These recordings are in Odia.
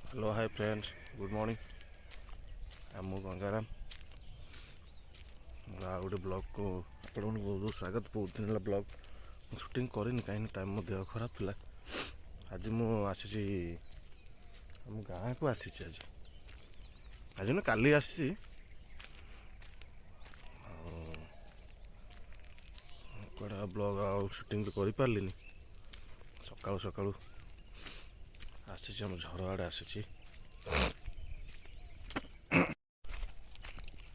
Hello hi friends, good morning. आम गंगाराम गोटे ब्लॉग को आप बहुत स्वागत। बहुत दिन है ब्लॉग शूटिंग करनी कहीं टाइम मो देह खराब था। आज मुझे आम गाँ को आसी आज ना काली आसी कड़ा ब्लॉग शूटिंग तो कर पार्ली। सका सका आसी आम झर आड़े आसी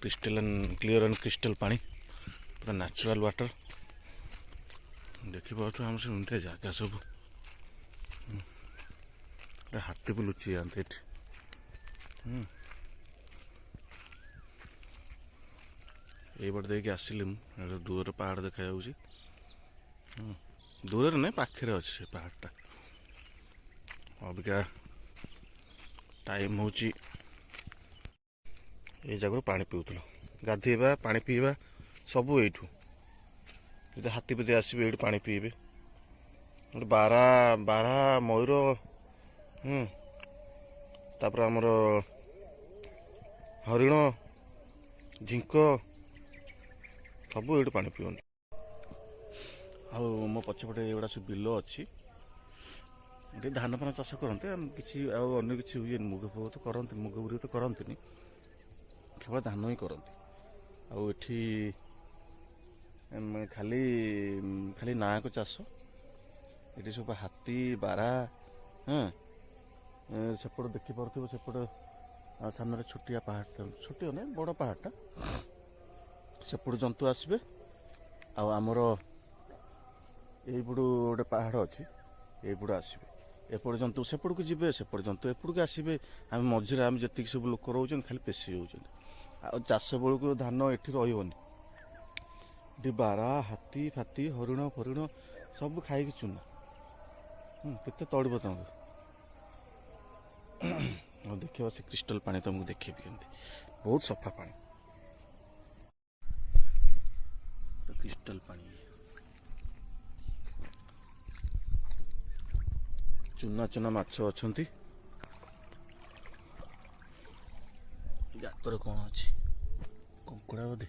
crystal and clear and crystal पानी पूरा नेचुरल वाटर देखिए आम से जगह सब हाथी भी लुचि जाते ये बट देखिए आसली दूर पहाड़ देखा दूर नहीं पाखे अच्छे से पहाड़टा। अबिका टाइम हूँ ये जगह पानी पीउल गाधेबा पानी पीवा सबू यू जो हाथी पति आसवे ये पानी पीबे बारा बारा मयूर तापर आमर हरिण झिंक सबू ये पानी पीवन। आ मो पछपटे एगुड़ा सब बिल अच्छी ये धान फान चाष करते किसी अन्य किसी हुए मुग फुग तो करते मुग बुरी तो करते केवल धान ही करते आठी खाली खाली ना को चाष ये सब हाथी बारा हाँ सेपट देखिपे सेपट सामने छोटिया पहाड़ छोटिया ना बड़ पहाड़टा सेपट जंतु आसबे आमर यपटू गोटे पहाड़ अच्छी यपट आसबे एपट जंतु सेपट को जी सेपट जंतु एपट को आसबे आम मझे आम जी सब लोक रोच खाली पेशी हो चाष बेलू को धान एटी रही बारा हाथी फाती हरिण फरिण सब खाई चुना केते तड़ब तुमको देखिए से क्रिस्टल पानी तुमको देखी बहुत सफा पानी क्रिस्टल पानी चुना चुना माछ अच्छी गातर कौन अच्छी कंकड़ा बोधे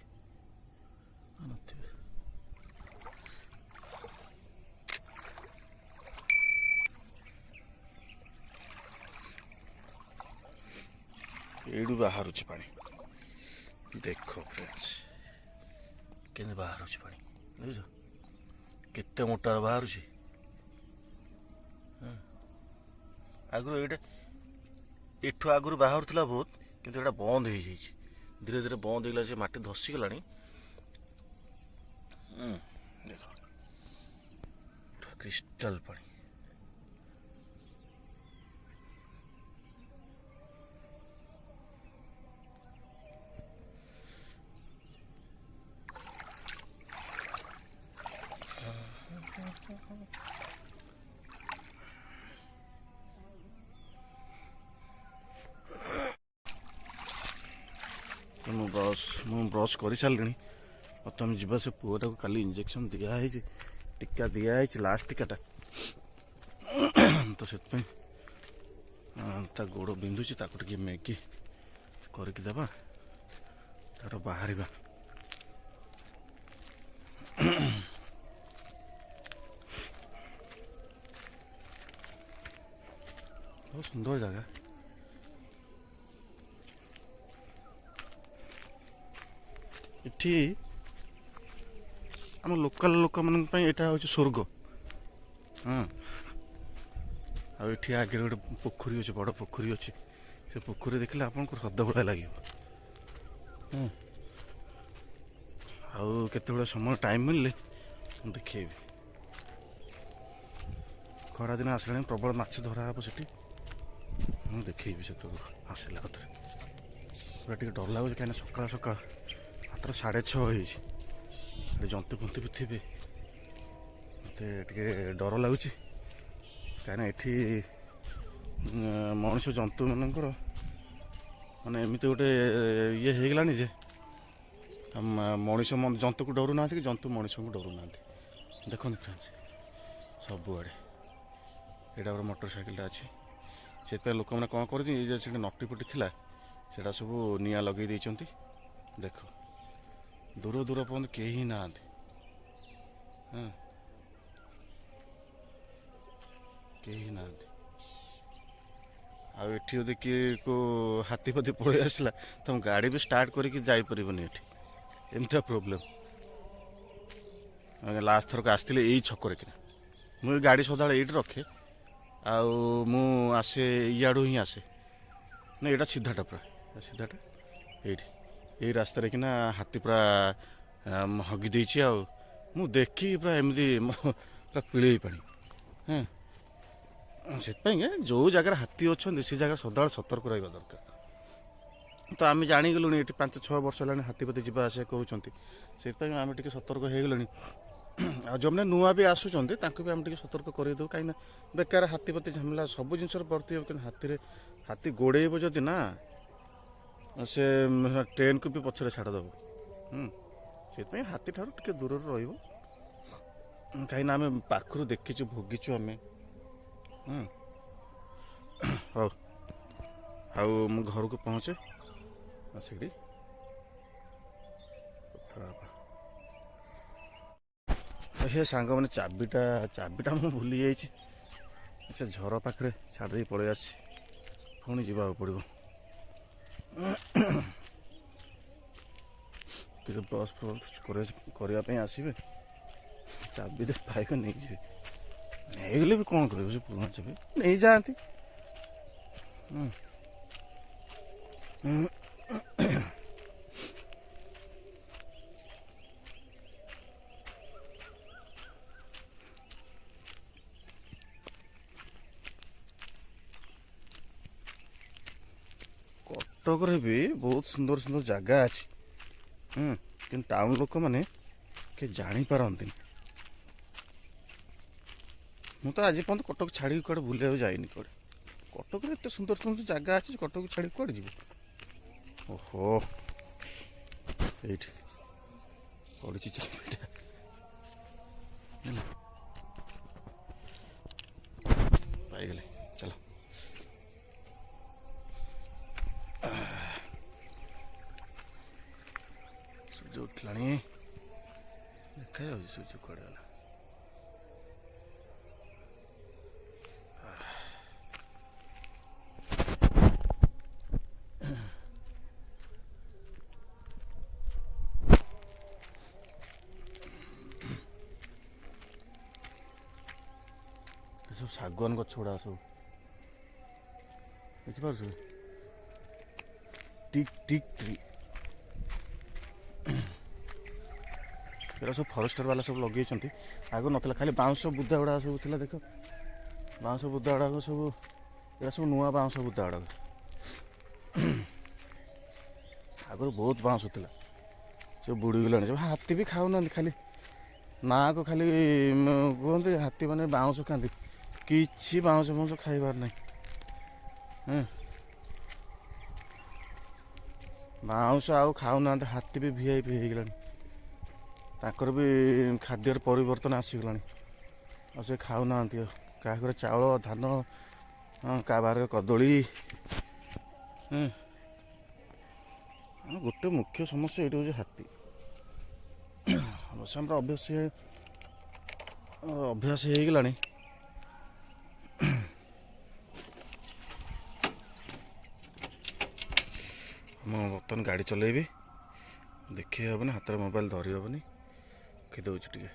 यू बाहर पानी देख फ्रेंड्स के बाहर पानी बुझ केते मोटार बाहर आगु ये एठू आगु बाहर था बहुत किंतु ये बंद हो जाए धीरे धीरे बंद होगा से माटी धसीगला देख क्रिस्टल पानी मु ब्रश कर सारे बर्तमान जीवा से पुआटा को काली इंजेक्शन दिखाई टीका दिखाई लास्ट टीकाटा तो से गोड़ बिंधुची टे मैगी करके देवा तार बाहर बहुत सुंदर जगह इठी आम लोकल लोक मान यहाँ हूँ स्वर्ग। हाँ आठी आगे गोटे पोखरी अच्छे बड़ पोखरी अच्छे से पोखरी देखले आपन को हृदय भला लगे। आते समय टाइम मिलले देखेबी खरा दिन आसला प्रबल माछ धरा हे से देखेबी से आसला पूरा टे डर लगुच कहीं सकाल सकाल मात्र 6:30 जंतु फंतु भी थे मत डर लगुच कहीं ये मनुष्य जंतु मानकर माने एमती गोटे ये होगलानी जे मनीष जंतु को डरू ना कि जंतु मनीष को डरू ना। देखते फ्रेंड्स सबुआड़े यहाँ गोटे मोटरसाइकिल अच्छी ସେଥିପାଇଁ ଲୋକମାନେ କ'ଣ କରୁଛନ୍ତି, ଏଇ ଯେ ସେଠି ନଟି ଫଟି ଥିଲା ସେଇଟା ସବୁ ନିଆଁ ଲଗେଇ ଦେଇଛନ୍ତି। ଦେଖ ଦୂର ଦୂର ପର୍ଯ୍ୟନ୍ତ କେହି ନାହାନ୍ତି। ହଁ କେହି ନାହାନ୍ତି। ଆଉ ଏଠି ଯଦି କିଏ କେଉଁ ହାତୀ ଫାତି ପଳେଇ ଆସିଲା ତମ ଗାଡ଼ି ବି ଷ୍ଟାର୍ଟ କରିକି ଯାଇପାରିବନି ଏଠି, ଏମିତିଆ ପ୍ରୋବ୍ଲେମ୍। ଲାଷ୍ଟ ଥରକ ଆସିଥିଲେ ଏଇ ଛକରେ କିନା, ମୁଁ ଏ ଗାଡ଼ି ସଦାବେଳେ ଏଇଠି ରଖେ, ଆଉ ମୁଁ ଆସେ ଇଆଡ଼ୁ ହିଁ ଆସେ ନା, ଏଇଟା ସିଧାଟା ପୁରା ସିଧାଟା ଏଇଠି ଏଇ ରାସ୍ତାରେ କିନା ହାତୀ ପୁରା ହଗି ଦେଇଛି। ଆଉ ମୁଁ ଦେଖିକି ପୁରା ଏମିତି ପୁରା ପିଳେଇ ପାଣି। ହଁ ସେଥିପାଇଁ ଯେଉଁ ଜାଗାରେ ହାତୀ ଅଛନ୍ତି ସେ ଜାଗାରେ ସଦାବେଳେ ସତର୍କ ରହିବା ଦରକାର। ତ ଆମେ ଜାଣିଗଲୁଣି ଏଠି 5-6 ବର୍ଷ ହେଲାଣି ହାତୀପତି ଯିବା ଆସିବା କରୁଛନ୍ତି, ସେଥିପାଇଁ ଆମେ ଟିକେ ସତର୍କ ହେଇଗଲେଣି। ଆଉ ଯେଉଁମାନେ ନୂଆ ବି ଆସୁଛନ୍ତି ତାଙ୍କୁ ବି ଆମେ ଟିକେ ସତର୍କ କରେଇଦେବୁ, କାହିଁକିନା ବେକାର ହାତୀପତି ଝାମେଲା ସବୁ ଜିନିଷର ବର୍ତ୍ତି ହେବ। କିନ୍ତୁ ହାତୀ ଗୋଡ଼େଇବ ଯଦି ନା, ସେ ଟ୍ରେନ୍କୁ ବି ପଛରେ ଛାଡ଼ିଦେବ। ସେଥିପାଇଁ ହାତୀଠାରୁ ଟିକେ ଦୂରରେ ରହିବ, କାହିଁକିନା ଆମେ ପାଖରୁ ଦେଖିଛୁ, ଭୋଗିଛୁ ଆମେ। ହଉ, ଆଉ ମୁଁ ଘରକୁ ପହଞ୍ଚେ, ସେଇଠି କଥା ହେବା। ହେ ସାଙ୍ଗମାନେ, ଚାବିଟା ମୁଁ ଭୁଲି ଯାଇଛି, ସେ ଝର ପାଖରେ ଛାଡ଼ି ଦେଇ ପଳେଇ ଆସିଛି। ପୁଣି ଯିବାକୁ ପଡ଼ିବ। ଟିକେ ବ୍ରସ୍ କରିବା ପାଇଁ ଆସିବେ, ଚାବି ପାଇବେ ନେଇଯିବେ। ନେଇଗଲେ ବି କ'ଣ କରିବ, ସେ ପୁରୁଣା ଚାବି ନେଇଯାଆନ୍ତି। କଟକରେ ବି ବହୁତ ସୁନ୍ଦର ସୁନ୍ଦର ଜାଗା ଅଛି, କିନ୍ତୁ ଟାଉନ ଲୋକମାନେ କେହି ଜାଣିପାରନ୍ତିନି। ମୁଁ ତ ଆଜି ପର୍ଯ୍ୟନ୍ତ କଟକ ଛାଡ଼ିକି କୁଆଡ଼େ ବୁଲିବାକୁ ଯାଇନି। କୁଆଡ଼େ କଟକରେ ଏତେ ସୁନ୍ଦର ସୁନ୍ଦର ଜାଗା ଅଛି, କଟକକୁ ଛାଡ଼ିକି କୁଆଡ଼େ ଯିବ? ଓହୋ, ଏଇଠି ପଡ଼ିଛି ଚାବିଟା, ପାଇଗଲେ। ଚାଲ, ସୂର୍ଯ୍ୟ ଉଠିଲାଣି, ଦେଖାଯାଉଛି ସୂର୍ଯ୍ୟ କୁଆଡ଼େ ଗଲା। ସବୁ ଶାଗୁଆନ ଗଛ ଗୁଡ଼ା ସବୁ ଦେଖିପାରୁଛୁ, ଟିକ୍ ଟିକ୍ ଟ୍ରି। ଏଗୁଡ଼ା ସବୁ ଫରେଷ୍ଟର ବାଲା ସବୁ ଲଗେଇଛନ୍ତି, ଆଗରୁ ନଥିଲା, ଖାଲି ବାଉଁଶ ବୁଦା ଗୁଡ଼ା ସବୁ ଥିଲା। ଦେଖ ବାଉଁଶ ବୁଦା ଗୁଡ଼ାକ ସବୁ, ଏଗୁଡ଼ା ସବୁ ନୂଆ ବାଉଁଶ ବୁଦା ଗୁଡ଼ାକ। ଆଗରୁ ବହୁତ ବାଉଁଶ ଥିଲା, ସବୁ ବୁଡ଼ିଗଲାଣି। ସବୁ ହାତୀ ବି ଖାଉନାହାନ୍ତି, ଖାଲି ନାଁକୁ ଖାଲି କୁହନ୍ତି ହାତୀ ମାନେ ବାଉଁଶ ଖାଆନ୍ତି, କିଛି ବାଉଁଶ ଖାଇବାର ନାହିଁ। ବାଉଁଶ ଆଉ ଖାଉନାହାନ୍ତି, ହାତୀ ବି VIP ହେଇଗଲାଣି, ତାଙ୍କର ବି ଖାଦ୍ୟର ପରିବର୍ତ୍ତନ ଆସିଗଲାଣି, ଆଉ ସେ ଖାଉନାହାନ୍ତି। ଆଉ କାହା ଘରେ ଚାଉଳ ଧାନ, କାହା ବାହାରେ କଦଳୀ। ଗୋଟେ ମୁଖ୍ୟ ସମସ୍ୟା ଏଇଠି ହେଉଛି ହାତୀ। ଅବଶ୍ୟ ଆମର ଅଭ୍ୟାସ ହେଇଗଲାଣି। ମୁଁ ବର୍ତ୍ତମାନ ଗାଡ଼ି ଚଲେଇବି, ଦେଖେଇ ହେବନି, ହାତରେ ମୋବାଇଲ ଧରି ହେବନି, ରଖିଦେଉଛି ଟିକେ।